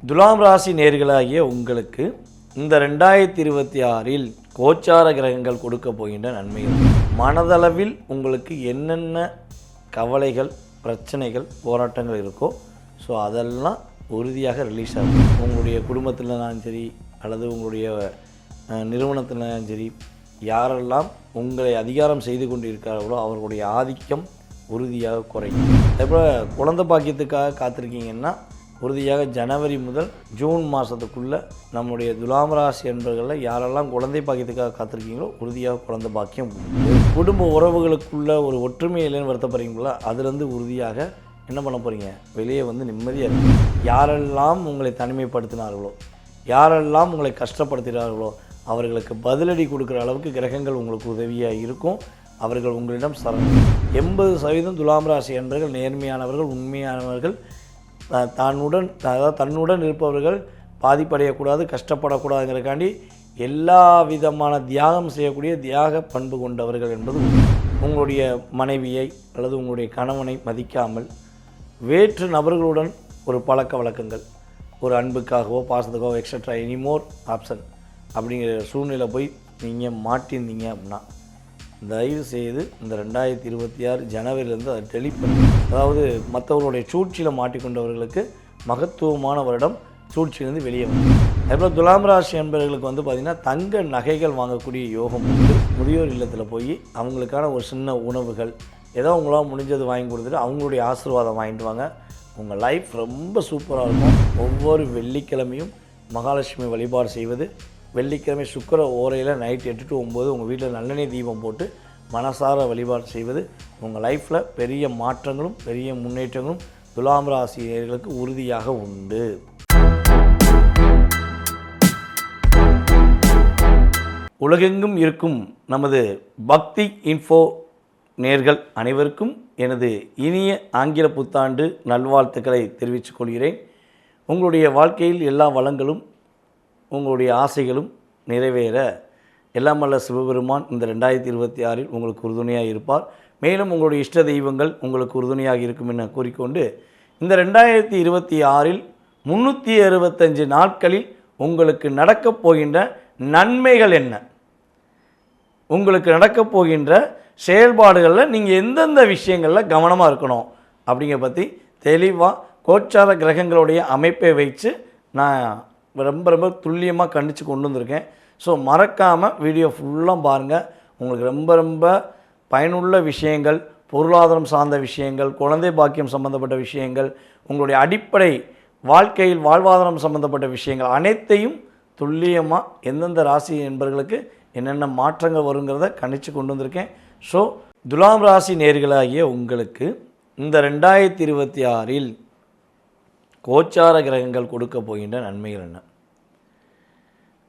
துலாம் ராசி நேர்களாகிய உங்களுக்கு இந்த 2026இல் கோச்சார கிரகங்கள் கொடுக்க போகின்ற நன்மைகள், மனதளவில் உங்களுக்கு என்னென்ன கவலைகள், பிரச்சனைகள், போராட்டங்கள் இருக்கோ ஸோ அதெல்லாம் உறுதியாக ரிலீஸ் ஆகும். உங்களுடைய குடும்பத்தில்னாலும் சரி அல்லது உங்களுடைய நிறுவனத்திலும் சரி, யாரெல்லாம் உங்களை அதிகாரம் செய்து கொண்டு இருக்கிறார்களோ அவர்களுடைய ஆதிக்கம் உறுதியாக குறையும். அதேபோல் குழந்தை பாக்கியத்துக்காக காத்திருக்கீங்கன்னா உறுதியாக ஜனவரி முதல் ஜூன் மாதத்துக்குள்ளே நம்முடைய துலாம் ராசி என்பர்களில் யாரெல்லாம் குழந்தை பாக்கியத்துக்காக காத்திருக்கீங்களோ உறுதியாக குழந்தை பாக்கியம். குடும்ப உறவுகளுக்குள்ள ஒரு ஒற்றுமை இல்லைன்னு வருத்தப்படுறீங்களா, அதுலேருந்து உறுதியாக என்ன பண்ண போகிறீங்க, வெளியே வந்து நிம்மதியாக இருக்கும். யாரெல்லாம் உங்களை தனிமைப்படுத்தினார்களோ, யாரெல்லாம் உங்களை கஷ்டப்படுத்தினார்களோ அவர்களுக்கு பதிலடி கொடுக்குற அளவுக்கு கிரகங்கள் உங்களுக்கு உதவியாக இருக்கும். அவர்கள் உங்களிடம் சரணம். 80% துலாம் ராசி என்பர்கள் நேர்மையானவர்கள், உண்மையானவர்கள், தன்னுடன் இருப்பவர்கள் பாதிப்படையக்கூடாது, கஷ்டப்படக்கூடாதுங்கிறக்காண்டி எல்லா விதமான தியாகம் செய்யக்கூடிய தியாக பண்பு கொண்டவர்கள் என்பது உங்களுடைய மனைவியை அல்லது உங்களுடைய கணவனை மதிக்காமல் வேற்று நபர்களுடன் ஒரு பழக்க வழக்கங்கள், ஒரு அன்புக்காகவோ பாசத்துக்காகவோ எக்ஸட்ரா எனிமோர் ஆப்ஷன் அப்படிங்கிற சூழ்நிலை போய் நீங்கள் மாட்டியிருந்தீங்க அப்படின்னா தயவு செய்து இந்த 2026 ஜனவரியிலேருந்து அதை டெலிட் பண்ணி, அதாவது மற்றவர்களுடைய சூழ்ச்சியில் மாட்டிக்கொண்டவர்களுக்கு மகத்துவமான வருடம் சூழ்ச்சியிலேருந்து வெளியே வந்து. அதுபோல் துலாம் ராசி என்பவர்களுக்கு வந்து பார்த்திங்கன்னா தங்க நகைகள் வாங்கக்கூடிய யோகம் உண்டு. முதியோர் இல்லத்தில் போய் அவங்களுக்கான ஒரு சின்ன உணவுகள் ஏதோ உங்களால் முடிஞ்சது வாங்கி கொடுத்துட்டு அவங்களுடைய ஆசீர்வாதம் வாங்கிட்டு வாங்க. உங்கள் லைஃப் ரொம்ப சூப்பராக இருக்கும். ஒவ்வொரு வெள்ளிக்கிழமையும் மகாலட்சுமி வழிபாடு செய்வது, வெள்ளிக்கிழமை சுக்கிர ஓரையில் நைட் 8 to 9 உங்கள் வீட்டில் நல்லெண்ணெய் தீபம் போட்டு மனசார வழிபாடு செய்வது உங்கள் லைஃப்பில் பெரிய மாற்றங்களும் பெரிய முன்னேற்றங்களும் துலாம் ராசியர்களுக்கு உறுதியாக உண்டு. உலகெங்கும் இருக்கும் நமது பக்தி இன்ஃபோ நேர்கள் அனைவருக்கும் எனது இனிய ஆங்கில புத்தாண்டு நல்வாழ்த்துக்களை தெரிவித்துக் கொள்கிறேன். உங்களுடைய வாழ்க்கையில் எல்லா வளங்களும் உங்களுடைய ஆசைகளும் நிறைவேற எல்லாம் வல்ல சிவபெருமான் இந்த 2026இல் உங்களுக்கு உறுதுணையாக இருப்பார். மேலும் உங்களுடைய இஷ்ட தெய்வங்கள் உங்களுக்கு உறுதுணையாக இருக்கும் என கூறிக்கொண்டு, இந்த 2026இல் 365 நாட்களில் உங்களுக்கு நடக்கப் போகின்ற நன்மைகள் என்ன, உங்களுக்கு நடக்கப் போகின்ற செயல்பாடுகளில் நீங்கள் எந்தெந்த விஷயங்களில் கவனமாக இருக்கணும் அப்படிங்கிற பற்றி தெளிவாக கோச்சார கிரகங்களுடைய அமைப்பை வைத்து நான் ரொம்ப துல்லியமாக கண்டித்து கொண்டு வந்திருக்கேன். ஸோ மறக்காமல் வீடியோ ஃபுல்லாக பாருங்கள். உங்களுக்கு ரொம்ப பயனுள்ள விஷயங்கள், பொருளாதாரம் சார்ந்த விஷயங்கள், குழந்தை பாக்கியம் சம்பந்தப்பட்ட விஷயங்கள், உங்களுடைய அடிப்படை வாழ்க்கையில் வாழ்வாதாரம் சம்பந்தப்பட்ட விஷயங்கள் அனைத்தையும் துல்லியமாக எந்தெந்த ராசி என்பவர்களுக்கு என்னென்ன மாற்றங்கள் வருங்கிறத கணிச்சு கொண்டு வந்திருக்கேன். ஸோ துலாம் ராசி நேர்களாகிய உங்களுக்கு இந்த 2026இல் கோச்சார கிரகங்கள் கொடுக்க போகின்ற நன்மைகள் என்ன,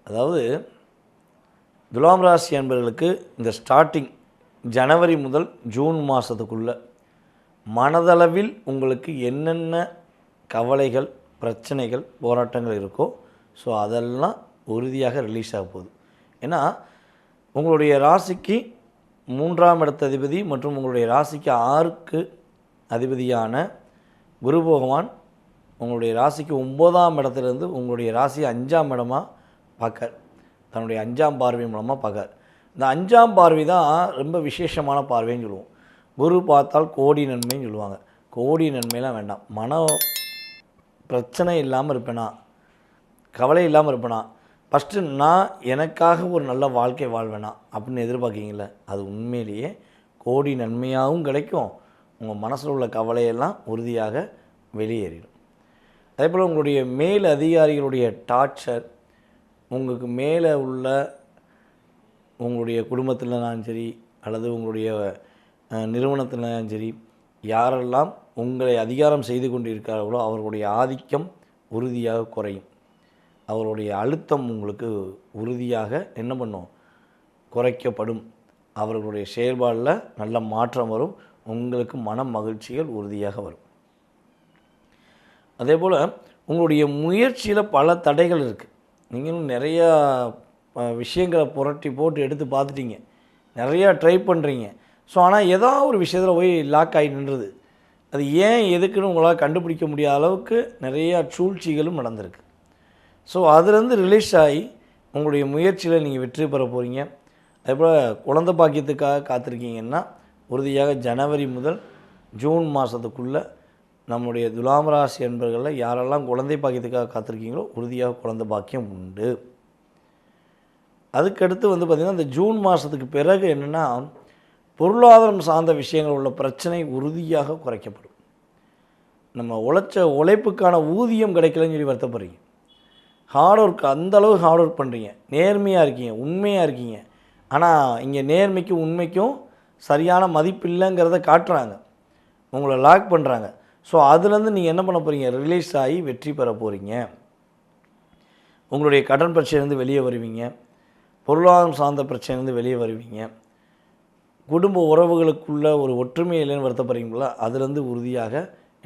அதாவது துலாம் ராசி என்பவர்களுக்கு இந்த ஸ்டார்டிங் ஜனவரி முதல் ஜூன் மாதத்துக்குள்ளே மனதளவில் உங்களுக்கு என்னென்ன கவலைகள், பிரச்சனைகள், போராட்டங்கள் இருக்கோ ஸோ அதெல்லாம் உறுதியாக ரிலீஸ் ஆக போகுது. ஏன்னா உங்களுடைய ராசிக்கு 3ஆம் இடத்து அதிபதி மற்றும் உங்களுடைய ராசிக்கு 6க்கு அதிபதியான குரு பகவான் உங்களுடைய ராசிக்கு 9ஆம் இடத்துலேருந்து உங்களுடைய ராசி 5ஆம் இடமாக பார்க்க, தன்னுடைய 5ஆம் பார்வை மூலமாக பார்க்க. இந்த 5ஆம் பார்வை தான் ரொம்ப விசேஷமான பார்வைன்னு சொல்லுவோம். குரு பார்த்தால் கோடி நன்மைன்னு சொல்லுவாங்க. கோடி நன்மைலாம் வேண்டாம். மன பிரச்சனை இல்லாமல் இருப்பேனா, கவலை இல்லாமல் இருப்பேனா, ஃபஸ்ட்டு நான் எனக்காக ஒரு நல்ல வாழ்க்கை வாழ்வேனா அப்படின்னு எதிர்பார்க்கிங்கள, அது உண்மையிலேயே கோடி நன்மையாகவும் கிடைக்கும். உங்கள் மனசில் உள்ள கவலையெல்லாம் உறுதியாக வெளியேறிடும். அதே போல் உங்களுடைய மேல் அதிகாரிகளுடைய டார்ச்சர், உங்களுக்கு மேலே உள்ள உங்களுடைய குடும்பத்தில்னாலும் சரி அல்லது உங்களுடைய நிறுவனத்திலும் சரி, யாரெல்லாம் உங்களை அதிகாரம் செய்து கொண்டு இருக்கிறார்களோ அவர்களுடைய ஆதிக்கம் உறுதியாக குறையும். அவருடைய அழுத்தம் உங்களுக்கு உறுதியாக என்ன பண்ணும், குறைக்கப்படும். அவர்களுடைய செயல்பாடில் நல்ல மாற்றம் வரும். உங்களுக்கு மன மகிழ்ச்சிகள் உறுதியாக வரும். அதே போல் உங்களுடைய முயற்சியில் பல தடைகள் இருக்குது. நீங்களும் நிறையா விஷயங்களை புரட்டி போட்டு எடுத்து பார்த்துட்டீங்க, நிறையா ட்ரை பண்ணுறீங்க. ஸோ ஆனால் ஏதாவது ஒரு விஷயத்தில் போய் லாக் ஆகி நின்றுது. அது ஏன் எதுக்குன்னு உங்களால் கண்டுபிடிக்க முடியாத அளவுக்கு நிறையா சூழ்ச்சிகளும் நடந்திருக்கு. ஸோ அதுலேருந்து ரிலீஸ் ஆகி உங்களுடைய முயற்சியில் நீங்கள் வெற்றி பெற போகிறீங்க. அதேபோல் குழந்தை பாக்கியத்துக்காக காத்திருக்கீங்கன்னா உறுதியாக ஜனவரி முதல் ஜூன் மாதத்துக்குள்ளே நம்முடைய துலாம் ராசி என்பர்களில் யாரெல்லாம் குழந்தை பாக்கியத்துக்காக காத்திருக்கீங்களோ உறுதியாக குழந்தை பாக்கியம் உண்டு. அதுக்கடுத்து வந்து பார்த்திங்கன்னா இந்த ஜூன் மாதத்துக்கு பிறகு என்னென்னா பொருளாதாரம் சார்ந்த விஷயங்கள் உள்ள பிரச்சனை உறுதியாக குறைக்கப்படும். நம்ம உழைப்புக்கான ஊதியம் கிடைக்கலன்னு சொல்லி வருத்தப்படுறீங்க. ஹார்ட் ஒர்க் அந்தளவு ஹார்ட் ஒர்க் பண்ணுறீங்க, நேர்மையாக இருக்கீங்க, உண்மையாக இருக்கீங்க. ஆனால் இங்கே நேர்மைக்கும் உண்மைக்கும் சரியான மதிப்பு இல்லைங்கிறத காட்டுறாங்க, உங்களை லாக் பண்ணுறாங்க. ஸோ அதுலேருந்து நீங்கள் என்ன பண்ண போகிறீங்க, ரிலீஸ் ஆகி வெற்றி பெற போகிறீங்க. உங்களுடைய கடன் பிரச்சனைலேருந்து வெளியே வருவீங்க, பொருளாதாரம் சார்ந்த பிரச்சனைலேருந்து வெளியே வருவீங்க. குடும்ப உறவுகளுக்குள்ள ஒரு ஒற்றுமை இல்லைன்னு வருத்தப்படுறீங்களா, அதுலேருந்து உறுதியாக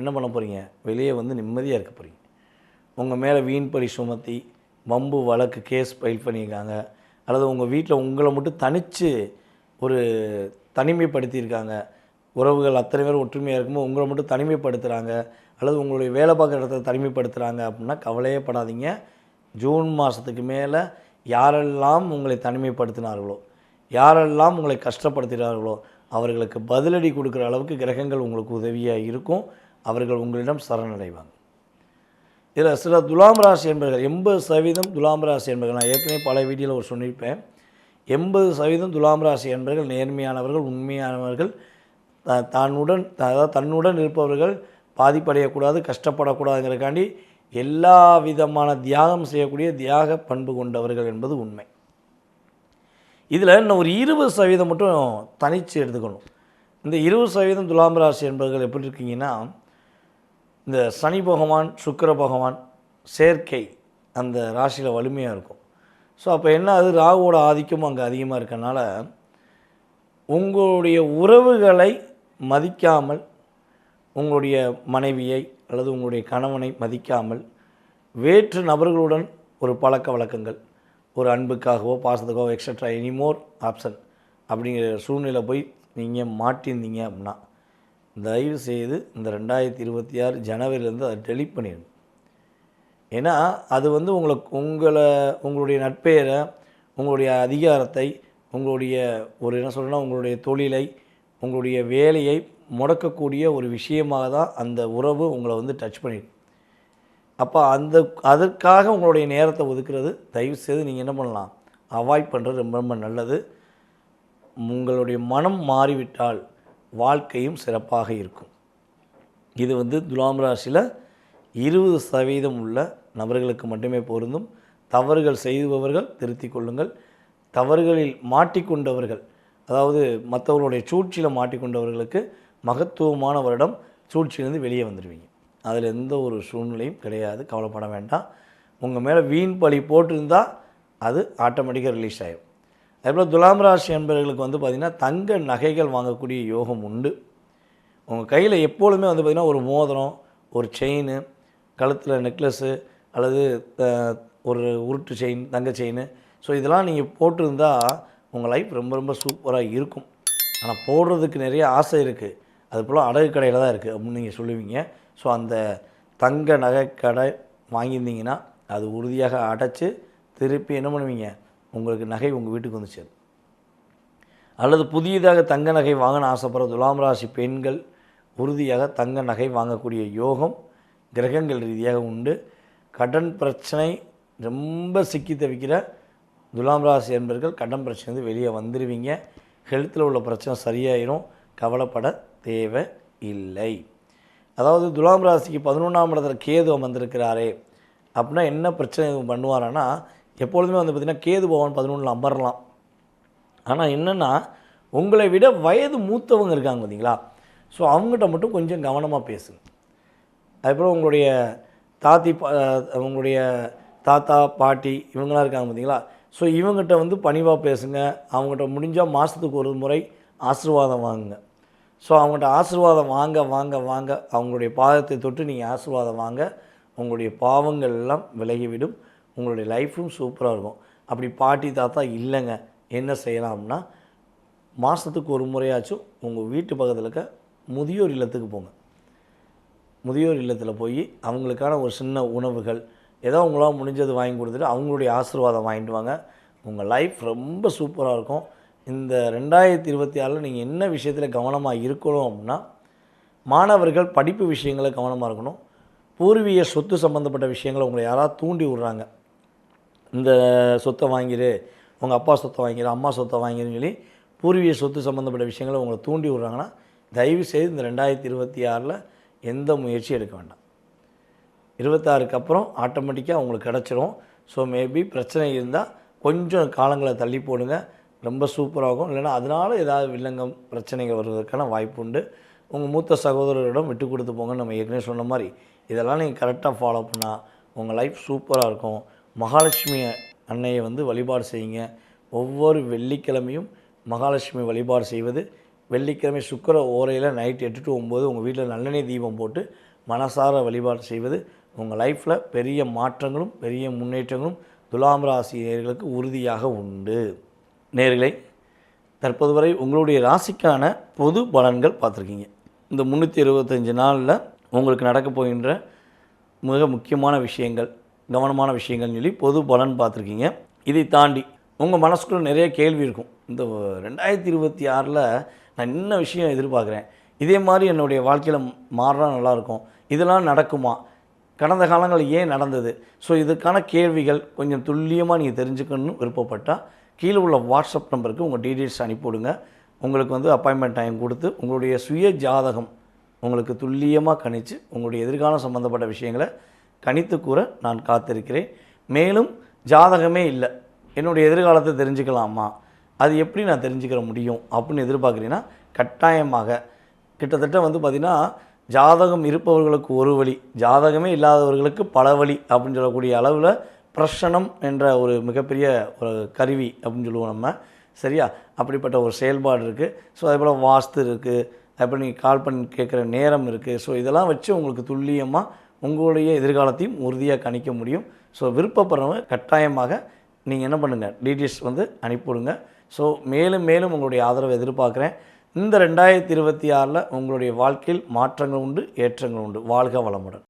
என்ன பண்ண போகிறீங்க, வெளியே வந்து நிம்மதியாக இருக்க போகிறீங்க. உங்கள் மேலே வீண்படி சுமத்தி வம்பு வழக்கு கேஸ் ஃபைல் பண்ணியிருக்காங்க, அல்லது உங்கள் வீட்டில் உங்களை மட்டும் தனித்து ஒரு தனிமைப்படுத்தியிருக்காங்க, உறவுகள் அத்தனை பேர் ஒற்றுமையாக இருக்கும்போது உங்களை மட்டும் தனிமைப்படுத்துகிறாங்க, அல்லது உங்களுடைய வேலை பார்க்குற இடத்துல தனிமைப்படுத்துகிறாங்க அப்படின்னா கவலையே படாதீங்க. ஜூன் மாதத்துக்கு மேலே யாரெல்லாம் உங்களை தனிமைப்படுத்தினார்களோ, யாரெல்லாம் உங்களை கஷ்டப்படுத்தினார்களோ அவர்களுக்கு பதிலடி கொடுக்குற அளவுக்கு கிரகங்கள் உங்களுக்கு உதவியாக இருக்கும். அவர்கள் உங்களிடம் சரணடைவாங்க. இதில் சில துலாம் ராசி என்பர்கள் 80% துலாம் ராசி என்பர்கள், நான் ஏற்கனவே பல வீடியோவில் ஒரு சொல்லியிருப்பேன், 80% துலாம் ராசி என்பர்கள் நேர்மையானவர்கள், உண்மையானவர்கள், தன்னுடன் இருப்பவர்கள் பாதிப்படையக்கூடாது, கஷ்டப்படக்கூடாதுங்கிறக்காண்டி எல்லா விதமான தியாகம் செய்யக்கூடிய தியாக பண்பு கொண்டவர்கள் என்பது உண்மை. இதில் இன்னும் ஒரு 20% மட்டும் தனித்து எடுத்துக்கணும். இந்த 20% துலாம் ராசி என்பவர்கள் எப்படி இருக்கீங்கன்னா, இந்த சனி பகவான் சுக்கிர பகவான் சேர்க்கை அந்த ராசியில் வலிமையாக இருக்கும். ஸோ அப்போ என்ன, அது ராகுவோட ஆதிக்கம் அங்கே அதிகமாக இருக்கனால உங்களுடைய உறவுகளை மதிக்காமல், உங்களுடைய மனைவியை அல்லது உங்களுடைய கணவனை மதிக்காமல் வேற்று நபர்களுடன் ஒரு பழக்க வழக்கங்கள், ஒரு அன்புக்காகவோ பாசத்துக்காகவோ எக்ஸட்ரா எனிமோர் ஆப்ஷன் அப்படிங்கிற சூழ்நிலை போய் நீங்கள் மாட்டியிருந்தீங்க அப்படின்னா தயவு செய்து இந்த 2026 ஜனவரியிலேருந்து அதை டெலிட் பண்ணிடுங்க. ஏன்னா அது வந்து உங்களுடைய நட்பெயரை, உங்களுடைய அதிகாரத்தை, உங்களுடைய ஒரு என்ன சொல்கிறேன்னா உங்களுடைய தொழிலை, உங்களுடைய வேலையை முடக்கக்கூடிய ஒரு விஷயமாக தான் அந்த உறவு உங்களை வந்து டச் பண்ணிடும். அப்போ அதற்காக உங்களுடைய நேரத்தை ஒதுக்குறது தயவுசெய்து நீங்கள் என்ன பண்ணலாம், அவாய்ட் பண்ணுறது ரொம்ப ரொம்ப நல்லது. உங்களுடைய மனம் மாறிவிட்டால் வாழ்க்கையும் சிறப்பாக இருக்கும். இது வந்து துலாம் ராசியில் 20% உள்ள நபர்களுக்கு மட்டுமே பொருந்தும். தவறுகள் செய்பவர்கள் திருத்திக் கொள்ளுங்கள். தவறுகளில் மாட்டிக்கொண்டவர்கள், அதாவது மற்றவர்களுடைய சூழ்ச்சியில் மாட்டிக்கொண்டவர்களுக்கு மகத்துவமான வருடம், சூழ்ச்சியிலேருந்து வெளியே வந்துடுவீங்க. அதில் எந்த ஒரு சூழ்நிலையும் கிடையாது, கவலைப்பட வேண்டாம். உங்கள் மேலே வீண் பழி போட்டிருந்தால் அது ஆட்டோமேட்டிக்காக ரிலீஸ் ஆகிடும். அதேபோல் துலாம் ராசி என்பவர்களுக்கு வந்து பார்த்திங்கன்னா தங்க நகைகள் வாங்கக்கூடிய யோகம் உண்டு. உங்கள் கையில் எப்பொழுதுமே வந்து பார்த்திங்கன்னா ஒரு மோதிரம், ஒரு செயின், கழுத்தில் நெக்லஸ்ஸு அல்லது ஒரு உருட்டு செயின், தங்க செயின், ஸோ இதெல்லாம் நீங்கள் போட்டிருந்தால் உங்கள் லைஃப் ரொம்ப ரொம்ப சூப்பராக இருக்கும். ஆனால் போடுறதுக்கு நிறைய ஆசை இருக்குது, அது போல் அடகு கடையில் தான் இருக்குது அப்படின்னு நீங்கள் சொல்லுவீங்க. ஸோ அந்த தங்க நகை கடை வாங்கியிருந்தீங்கன்னா அது உறுதியாக அடைச்சி திருப்பி என்ன பண்ணுவீங்க, உங்களுக்கு நகை உங்கள் வீட்டுக்கு வந்து சேரும். அல்லது புதியதாக தங்க நகை வாங்கன்னு ஆசைப்படுற துலாம் ராசி பெண்கள் உறுதியாக தங்க நகை வாங்கக்கூடிய யோகம் கிரகங்கள் ரீதியாக உண்டு. கடன் பிரச்சனை ரொம்ப சிக்கி தவிக்கிற துலாம் ராசி என்பர்கள் கடன் பிரச்சனை வெளியே வந்துடுவீங்க. ஹெல்த்தில் உள்ள பிரச்சனை சரியாயிரும், கவலைப்பட தேவை இல்லை. அதாவது துலாம் ராசிக்கு 11ஆம் இடத்துல கேது அமர்ந்திருக்கிறாரே அப்படின்னா என்ன பிரச்சனை பண்ணுவாரான்னா, எப்பொழுதுமே வந்து பார்த்திங்கன்னா கேது பகவான் 11 அமரலாம். ஆனால் என்னென்னா உங்களை விட வயது மூத்தவங்க இருக்காங்க பார்த்தீங்களா, ஸோ அவங்ககிட்ட மட்டும் கொஞ்சம் கவனமாக பேசுங்க. அதுக்கப்புறம் உங்களுடைய தாத்தா பாட்டி இவங்களாம் இருக்காங்க பார்த்தீங்களா, ஸோ இவங்ககிட்ட வந்து பணிவாக பேசுங்க. அவங்ககிட்ட முடிஞ்சால் மாதத்துக்கு ஒரு முறை ஆசீர்வாதம் வாங்குங்க. ஸோ அவங்கள்ட்ட ஆசீர்வாதம் வாங்க வாங்க வாங்க அவங்களுடைய பாதத்தை தொட்டு நீங்கள் ஆசீர்வாதம் வாங்க, உங்களுடைய பாவங்கள் எல்லாம் விலகிவிடும், உங்களுடைய லைஃப்பும் சூப்பராக இருக்கும். அப்படி பாட்டி தாத்தா இல்லைங்க, என்ன செய்யலாம் அப்படின்னா மாதத்துக்கு ஒரு முறையாச்சும் உங்கள் வீட்டு பக்கத்தில் இருக்க முதியோர் இல்லத்துக்கு போங்க. முதியோர் இல்லத்தில் போய் அவங்களுக்கான ஒரு சின்ன உணவுகள், ஏதோ உங்களால் முடிஞ்சது வாங்கி கொடுத்துட்டு அவங்களுடைய ஆசீர்வாதம் வாங்கிட்டு வாங்க. உங்கள் லைஃப் ரொம்ப சூப்பராக இருக்கும். இந்த 2026 நீங்கள் என்ன விஷயத்தில் கவனமாக இருக்கணும் அப்படின்னா, மாணவர்கள் படிப்பு விஷயங்களை கவனமாக இருக்கணும். பூர்வீக சொத்து சம்மந்தப்பட்ட விஷயங்களை உங்களை யாராவது தூண்டி விட்றாங்க, இந்த சொத்தை வாங்கிடு, உங்கள் அப்பா சொத்தை வாங்கிடு, அம்மா சொத்தை வாங்கிடுன்னு சொல்லி பூர்வீக சொத்து சம்மந்தப்பட்ட விஷயங்களை உங்களை தூண்டி விட்றாங்கன்னா, தயவுசெய்து இந்த 2026 எந்த முயற்சியும் எடுக்க வேண்டாம். 26க்கு அப்புறம் ஆட்டோமேட்டிக்காக உங்களுக்கு கிடச்சிரும். ஸோ மேபி பிரச்சனை இருந்தால் கொஞ்சம் காலங்களை தள்ளி போடுங்க, ரொம்ப சூப்பராகும். இல்லைனா அதனால் ஏதாவது வில்லங்கம் பிரச்சனைகள் வருவதற்கான வாய்ப்பு உண்டு. உங்கள் மூத்த சகோதரரிடம் விட்டு கொடுத்து போங்கன்னு நம்ம ஏற்கனவே சொன்ன மாதிரி இதெல்லாம் நீங்கள் கரெக்டாக ஃபாலோ பண்ணால் உங்கள் லைஃப் சூப்பராக இருக்கும். மகாலட்சுமி அன்னையை வழிபாடு செய்யுங்க. ஒவ்வொரு வெள்ளிக்கிழமையும் மகாலட்சுமி வழிபாடு செய்வது, வெள்ளிக்கிழமை சுக்கிர ஓரையில் நைட் 8 to 9 உங்கள் வீட்டில் நல்லெண்ணெய் தீபம் போட்டு மனசார வழிபாடு செய்வது உங்கள் லைஃப்பில் பெரிய மாற்றங்களும் பெரிய முன்னேற்றங்களும் துலாம் ராசி நேயர்களுக்கு உறுதியாக உண்டு. நேயர்களே, தற்போது வரை உங்களுடைய ராசிக்கான பொது பலன்கள் பார்த்துருக்கீங்க. இந்த 365 நாளில் உங்களுக்கு நடக்கப் போகின்ற மிக முக்கியமான விஷயங்கள், கவனமான விஷயங்கள்னு சொல்லி பொது பலன் பார்த்துருக்கீங்க. இதை தாண்டி உங்கள் மனசுக்குள்ள நிறைய கேள்வி இருக்கும். இந்த 2026 நான் என்ன விஷயம் எதிர்பார்க்குறேன், இதே மாதிரி என்னுடைய வாழ்க்கையில் மாறினா நல்லாயிருக்கும், இதெல்லாம் நடக்குமா, கடந்த காலங்களில் ஏன் நடந்தது? ஸோ இதுக்கான கேள்விகள் கொஞ்சம் துல்லியமாக நீங்கள் தெரிஞ்சுக்கணும்னு விருப்பப்பட்டால் கீழே உள்ள வாட்ஸ்அப் நம்பருக்கு உங்கள் டீட்டெயில்ஸ் அனுப்பிவிடுங்க. உங்களுக்கு அப்பாயின்மெண்ட் டைம் கொடுத்து உங்களுடைய சுய ஜாதகம் உங்களுக்கு துல்லியமாக கணித்து உங்களுடைய எதிர்காலம் சம்மந்தப்பட்ட விஷயங்களை கணித்து கூற நான் காத்திருக்கிறேன். மேலும் ஜாதகமே இல்லை, என்னுடைய எதிர்காலத்தை தெரிஞ்சுக்கலாமா, அது எப்படி நான் தெரிஞ்சுக்கிற முடியும் அப்படின்னு எதிர்பார்க்குறீங்கன்னா கட்டாயமாக கிட்டத்தட்ட பார்த்திங்கன்னா ஜாதகம் இருப்பவர்களுக்கு ஒரு வழி, ஜாதகமே இல்லாதவர்களுக்கு பல வழி அப்படின்னு சொல்லக்கூடிய அளவில் பிரசனம் என்ற ஒரு மிகப்பெரிய ஒரு கருவி அப்படின்னு சொல்லுவோம் நம்ம, சரியா? அப்படிப்பட்ட ஒரு செயல்பாடு இருக்குது. ஸோ அதே போல் வாஸ்து இருக்குது, அதுபோல் நீங்கள் கால் பண்ணி கேட்குற நேரம் இருக்குது. ஸோ இதெல்லாம் வச்சு உங்களுக்கு துல்லியமாக உங்களுடைய எதிர்காலத்தையும் உறுதியாக கணிக்க முடியும். ஸோ விருப்பப்படுறவங்க கட்டாயமாக நீங்கள் என்ன பண்ணுங்கள், டீட்டெயில்ஸ் அனுப்பிவிடுங்க. ஸோ மேலும் மேலும் உங்களுடைய ஆதரவை எதிர்பார்க்குறேன். இந்த 2026 உங்களுடைய வாழ்க்கையில் மாற்றங்கள் உண்டு, ஏற்றங்கள் உண்டு. வாழ்க வளமுடன்.